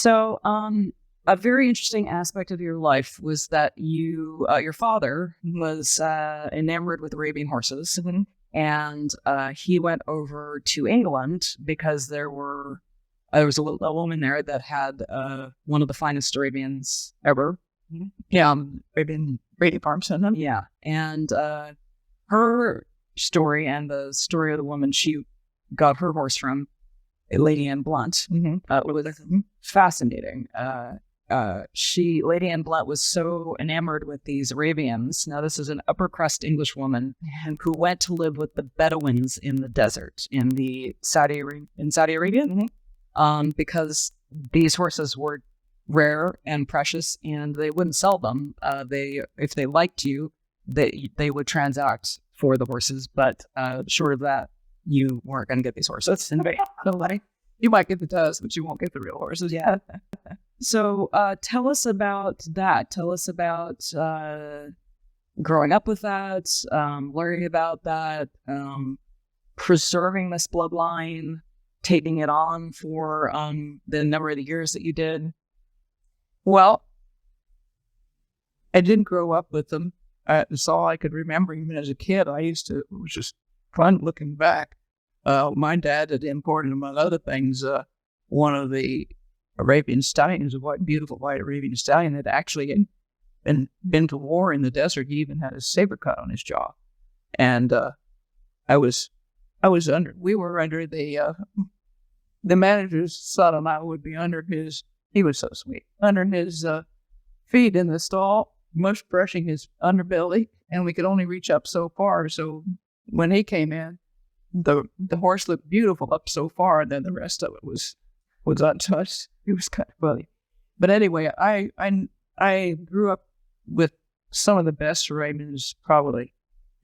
So, a very interesting aspect of your life was that your father was enamored with Arabian horses, and he went over to England because there was a woman there that had one of the finest Arabians ever. Yeah, Arabian breeding farms. Yeah, and her story and the story of the woman she got her horse from, Lady Anne Blunt, was fascinating. Lady Anne Blunt was so enamored with these Arabians. Now, this is an upper crust English woman who went to live with the Bedouins in the desert in Saudi Arabia, because these horses were rare and precious, and they wouldn't sell them. If they liked you, they would transact for the horses, but short of that, you weren't going to get these horses. You might get the dust, but you won't get the real horses. Yeah. So tell us about that. Tell us about growing up with that, learning about that, preserving this bloodline, taking it on for the number of the years that you did. Well, I didn't grow up with them. It's all I could remember. Even as a kid, it was just fun looking back. My dad had imported, among other things, one of the Arabian stallions, a beautiful white Arabian stallion that actually had been to war in the desert. He even had a saber cut on his jaw. And we were under the manager's son and I would be under he was so sweet, under his feet in the stall, mush brushing his underbelly, and we could only reach up so far. So when he came in, the horse looked beautiful up so far, and then the rest of it was untouched. It was kind of funny. But anyway, I grew up with some of the best Arabians probably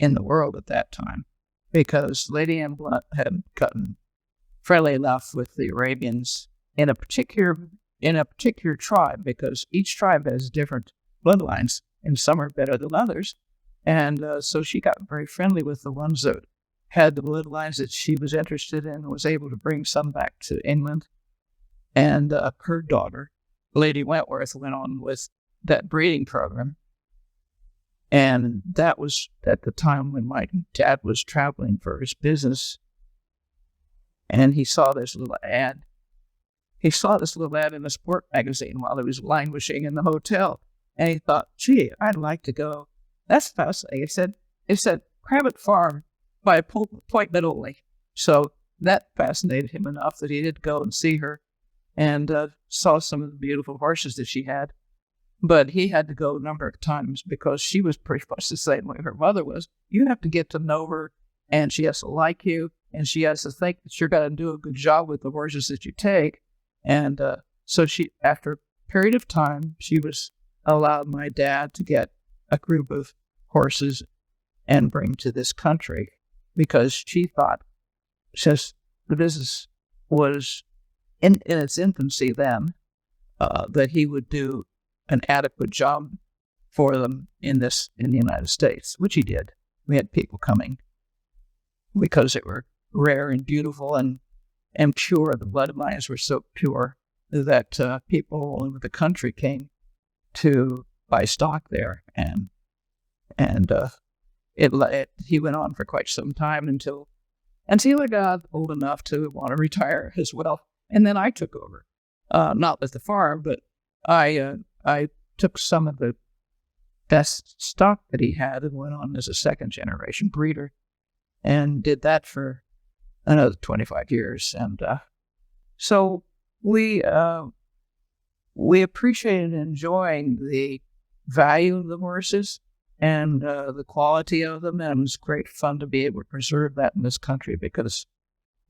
in the world at that time, because Lady Anne Blunt had gotten friendly enough with the Arabians in a particular tribe, because each tribe has different bloodlines, and some are better than others. And so she got very friendly with the ones that had the bloodlines that she was interested in, and was able to bring some back to England. And her daughter, Lady Wentworth, went on with that breeding program. And that was at the time when my dad was traveling for his business. And he saw this little ad. He saw this little ad in a sport magazine while he was languishing in the hotel. And he thought, gee, I'd like to go. That's fascinating. It said private farm by appointment only. So that fascinated him enough that he did go and see her, and saw some of the beautiful horses that she had. But he had to go a number of times because she was pretty much the same way her mother was. You have to get to know her, and she has to like you, and she has to think that you're going to do a good job with the horses that you take. And so after a period of time, she was allowed my dad to get a group of horses and bring to this country, because she thought, since the business was in its infancy then, that he would do an adequate job for them in the United States, which he did. We had people coming because they were rare and beautiful and pure. The bloodlines were so pure that people all over the country came to buy stock there, and he went on for quite some time until I got old enough to want to retire as well. And then I took over, not with the farm, but I took some of the best stock that he had and went on as a second generation breeder, and did that for another 25 years. And so we appreciated enjoying the value of the horses and the quality of them, and it was great fun to be able to preserve that in this country, because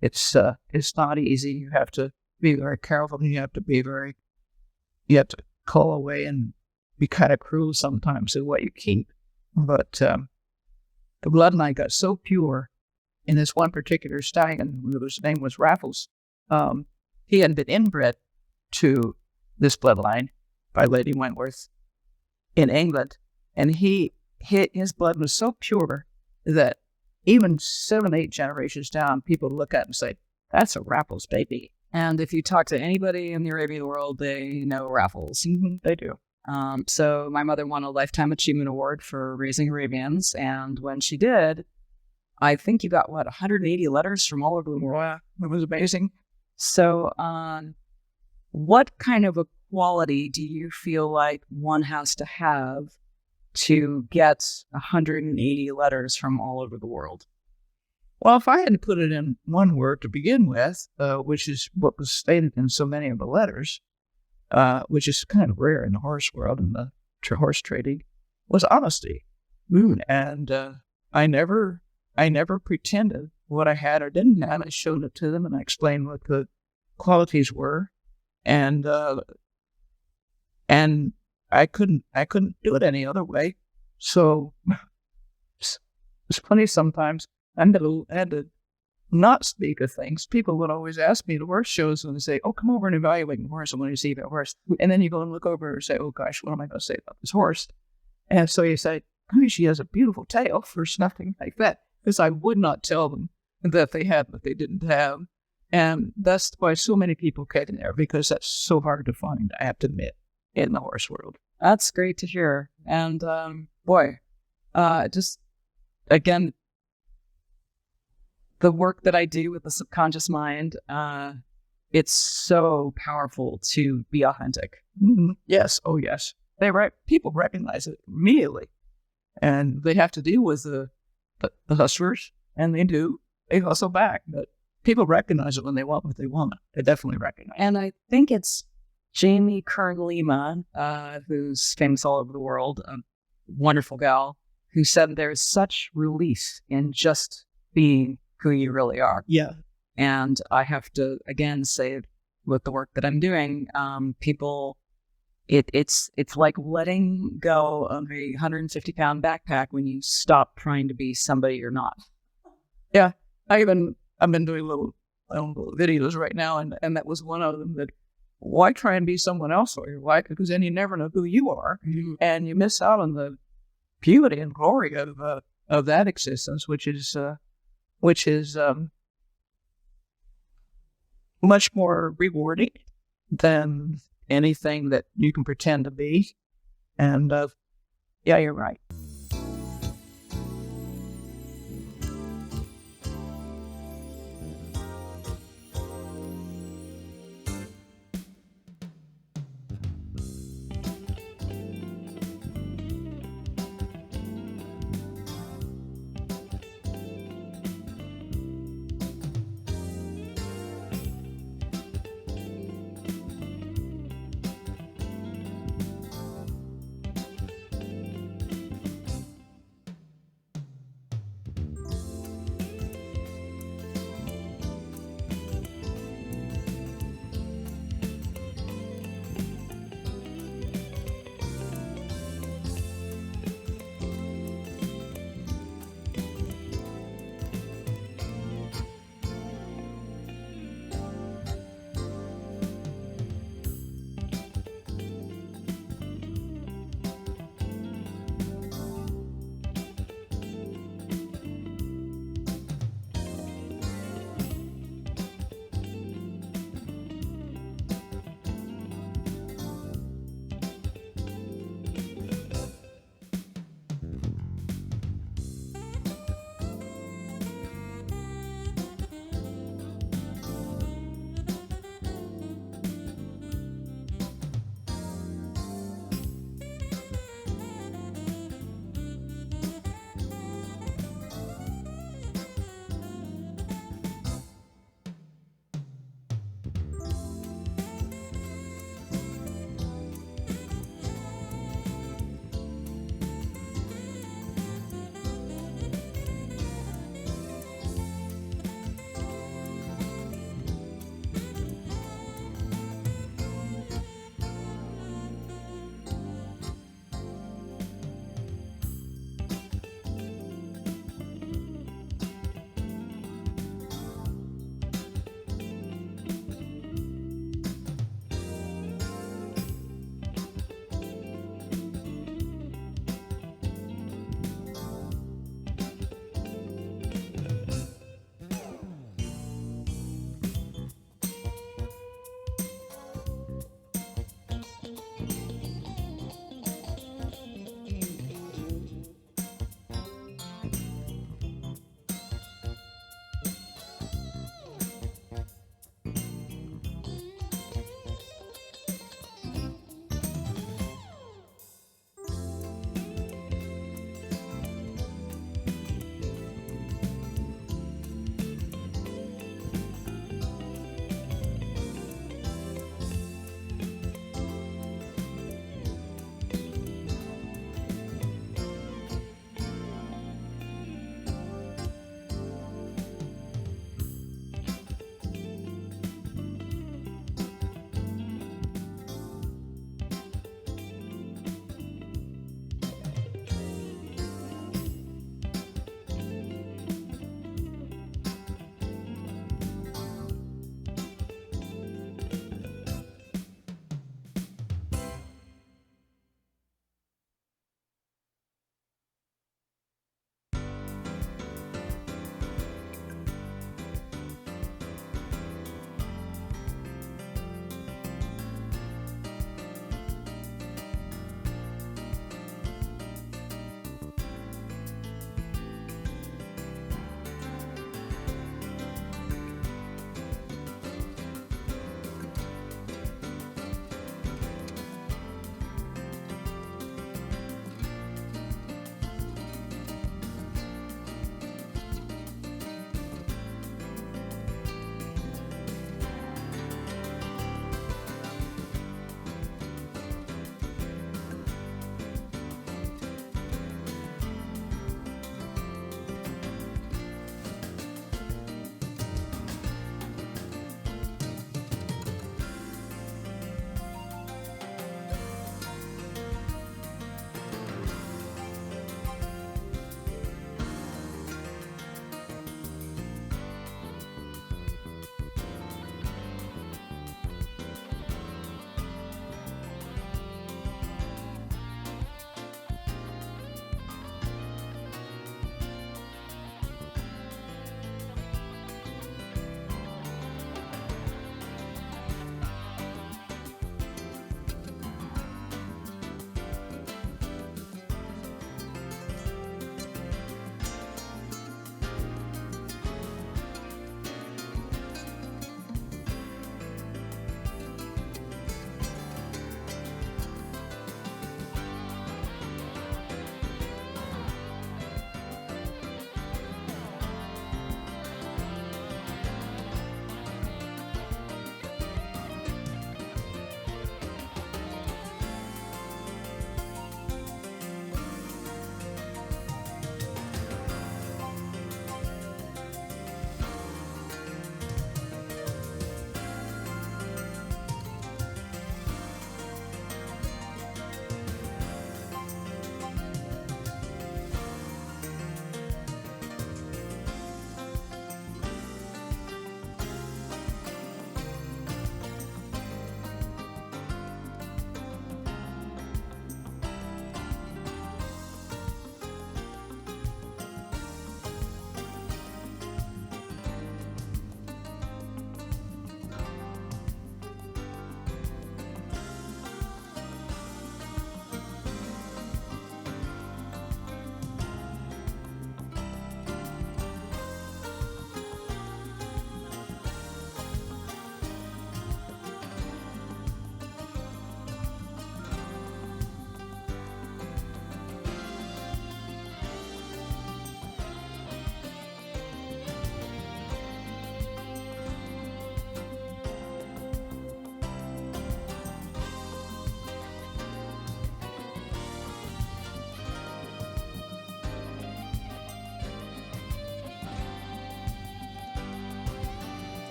it's not easy. You have to be very careful, and you have to cull away and be kind of cruel sometimes in what you keep. But the bloodline got so pure in this one particular stallion, whose name was Raffles. He had been inbred to this bloodline by Lady Wentworth in England, and his blood was so pure that even 7, 8 generations down, people look at it and say, "That's a Raffles baby." And if you talk to anybody in the Arabian world, they know raffles. They do. So my mother won a Lifetime Achievement Award for raising Arabians. And when she did, I think you got, 180 letters from all over the world. Wow, it was amazing. So what kind of a quality do you feel like one has to have to get 180 letters from all over the world? Well, if I had to put it in one word to begin with, which is what was stated in so many of the letters, which is kind of rare in the horse world and the horse trading, was honesty. And I never pretended what I had or didn't have. I showed it to them and I explained what the qualities were, and I couldn't do it any other way. So it's funny sometimes. I had to not speak of things. People would always ask me at horse shows when they say, "Oh, come over and evaluate the horse. I want to see that horse." And then you go and look over and say, "Oh gosh, what am I going to say about this horse?" And so you say, "Oh, she has a beautiful tail," or something like that, because I would not tell them that they had what they didn't have. And that's why so many people get in there, because that's so hard to find, I have to admit, in the horse world. That's great to hear. And boy, just again, the work that I do with the subconscious mind, it's so powerful to be authentic. Yes. Oh, yes. People recognize it immediately, and they have to deal with the hustlers, and they do. They hustle back, but people recognize it when they want what they want. They definitely recognize it. And I think it's Jamie Kern-Lima, who's famous all over the world, a wonderful gal, who said there's such relief in just being who you really are. Yeah. And I have to, again, say with the work that I'm doing, people, it's like letting go of a 150-pound backpack when you stop trying to be somebody you're not. Yeah. I've been doing little videos right now, and that was one of them. That why try and be someone else all your life? Because then you never know who you are, and you miss out on the beauty and glory of that existence, which is much more rewarding than anything that you can pretend to be. And yeah, you're right.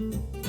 Bye.